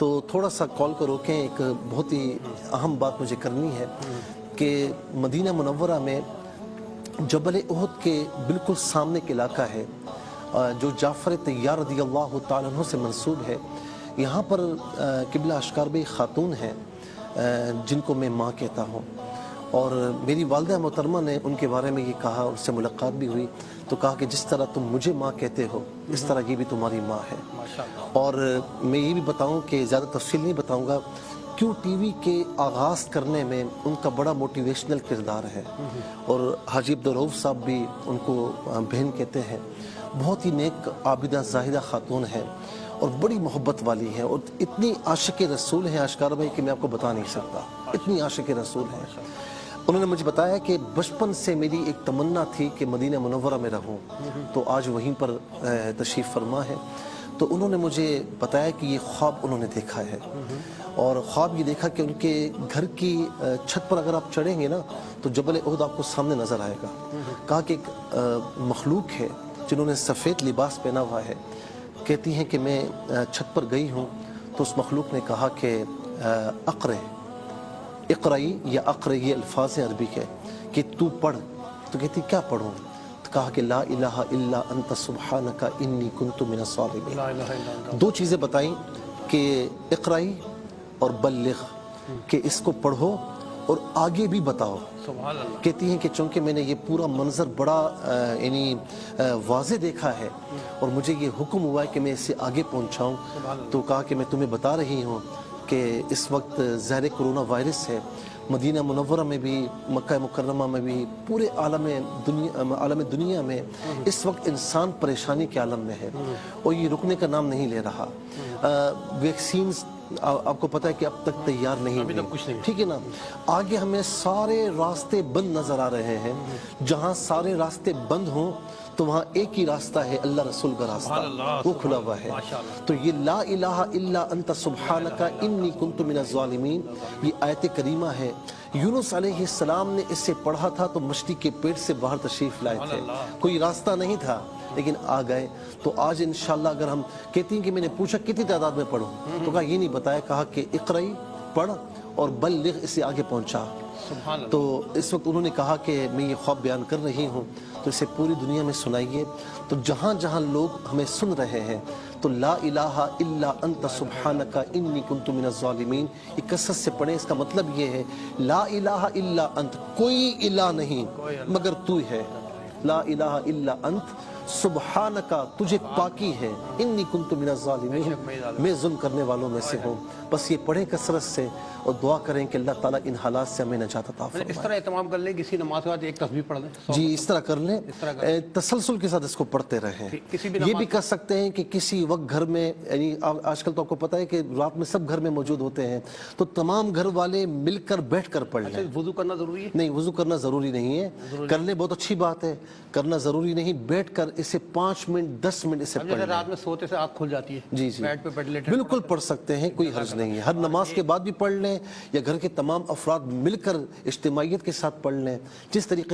تو تھوڑا سا کال کو روکیں، ایک بہت ہی اہم بات مجھے کرنی ہے کہ مدینہ منورہ میں جبل احد کے بالکل سامنے کے علاقہ ہے جو جعفر طیار رضی اللہ تعالیٰ عنہ سے منسوب ہے. یہاں پر قبلہ اشکار بھائی خاتون ہیں جن کو میں ماں کہتا ہوں، اور میری والدہ محترمہ نے ان کے بارے میں یہ کہا، ان سے ملاقات بھی ہوئی تو کہا کہ جس طرح تم مجھے ماں کہتے ہو اس طرح یہ بھی تمہاری ماں ہے. اور میں یہ بھی بتاؤں کہ زیادہ تفصیل نہیں بتاؤں گا، کیوں ٹی وی کے آغاز کرنے میں ان کا بڑا موٹیویشنل کردار ہے، اور حاجی عبدالرؤف صاحب بھی ان کو بہن کہتے ہیں. بہت ہی نیک عابدہ زاہدہ خاتون ہے اور بڑی محبت والی ہے، اور اتنی عاشق رسول ہیں اشکار بھائی کہ میں آپ کو بتا نہیں سکتا، اتنی عاشق رسول ہیں. انہوں نے مجھے بتایا کہ بچپن سے میری ایک تمنا تھی کہ مدینہ منورہ میں رہوں، تو آج وہیں پر تشریف فرما ہے. تو انہوں نے مجھے بتایا کہ یہ خواب انہوں نے دیکھا ہے، اور خواب یہ دیکھا کہ ان کے گھر کی چھت پر اگر آپ چڑھیں گے نا تو جبل احد آپ کو سامنے نظر آئے گا. کہا کہ ایک مخلوق ہے جنہوں نے سفید لباس پہنا ہوا ہے، کہتی ہیں کہ میں چھت پر گئی ہوں تو اس مخلوق نے کہا کہ اقرئی یا اقرئی، یہ الفاظ عربی کے کہ تو پڑھ. تو کہتی کیا پڑھوں؟ تو کہا کہ لا الہ الا انت سبحانک انی کنت من الظالمین. دو چیزیں بتائیں کہ اقرئی اور بلغ، کہ اس کو پڑھو اور آگے بھی بتاؤ. کہتی ہیں کہ چونکہ میں نے یہ پورا منظر بڑا یعنی واضح دیکھا ہے اور مجھے یہ حکم ہوا ہے کہ میں اسے آگے پہنچاؤں، تو کہا کہ میں تمہیں بتا رہی ہوں کہ اس وقت زہر کرونا وائرس ہے مدینہ منورہ میں بھی، مکہ مکرمہ میں بھی، پورے عالم دنیا میں اس وقت انسان پریشانی کے عالم میں ہے اور یہ رکنے کا نام نہیں لے رہا. ویکسینز آپ کو پتہ ہے کہ اب تک تیار نہیں ہوئی، ٹھیک ہے نا. آگے ہمیں سارے راستے بند نظر آ رہے ہیں، جہاں سارے راستے بند ہوں تو وہاں ایک ہی راستہ ہے، اللہ رسول کا راستہ، وہ کھلا ہوا ہے. تو یہ لا الہ الا انت سبحانک انی کنت من الظالمین، یہ آیت کریمہ ہے. یونس علیہ السلام نے اس سے پڑھا تھا تو مچھلی کے پیٹ سے باہر تشریف لائے تھے، کوئی راستہ نہیں تھا لیکن آ گئے. تو آج انشاءاللہ اگر ہم کہتی ہیں کہ میں نے پوچھا کتنی تعداد میں پڑھوں تو کہا یہ نہیں بتایا، کہا کہ اقرئی پڑھ اور بلغ اسے آگے پہنچا. تو اس وقت انہوں نے کہا کہ میں یہ خواب بیان کر رہی ہوں تو اسے پوری دنیا میں سنائیے. تو جہاں جہاں لوگ ہمیں سن رہے ہیں تو لا الہ الا انت سبحانک انی کنت من الظالمین یہ کثرت سے پڑھیں. اس کا مطلب یہ ہے لا الہ الا انت، کوئی الہ نہیں مگر تو ہے. لا الہ الا انت سبحانکا، تجھے پاکی ہے، انی کنت من الظالمین، میں ظلم کرنے والوں میں سے ہوں. بس یہ پڑھیں کثرت سے اور دعا کریں کہ اللہ تعالیٰ ان حالات سے ہمیں نجات عطا فرمائے. اس طرح اہتمام کر لیں کسی نماز کے بعد ایک تسبیح پڑھ لیں. جی اس طرح کر لیں، تسلسل کے ساتھ اس کو پڑھتے رہیں. یہ بھی کر سکتے ہیں کہ کسی وقت گھر میں، یعنی آج کل تو آپ کو پتہ ہے کہ رات میں سب گھر میں موجود ہوتے ہیں تو تمام گھر والے مل کر بیٹھ کر پڑھ لیں. وضو کرنا ضروری ہے؟ نہیں، وضو کرنا ضروری نہیں ہے، کر لیں بہت اچھی بات ہے، کرنا ضروری نہیں. بیٹھ کر اسے 5 منٹ 10 منٹ اسے پڑھ لیں. رات میں سوتے سے آنکھ کھل جاتی ہے، جی بیڈ پہ لیٹے بالکل پڑھ سکتے ہیں، کوئی حرج نہیں ہے. ہر نماز کے بعد بھی پڑھ لیں یا گھر کے تمام افراد مل کر اجتماعیت کے ساتھ پڑھ لیں. جس طریقے